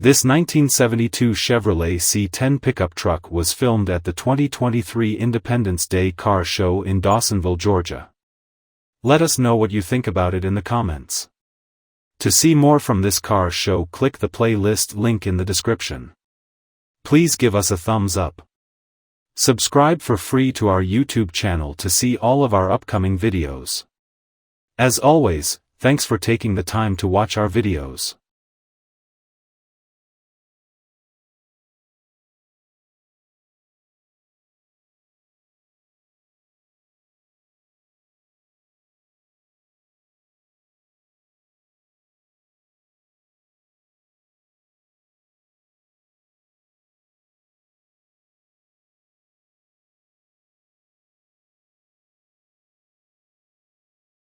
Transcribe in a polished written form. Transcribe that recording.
This 1972 Chevrolet C10 pickup truck was filmed at the 2023 Independence Day Car Show in Dawsonville, Georgia. Let us know what you think about it in the comments. To see more from this car show, click the playlist link in the description. Please give us a thumbs up. Subscribe for free to our YouTube channel to see all of our upcoming videos. As always, thanks for taking the time to watch our videos.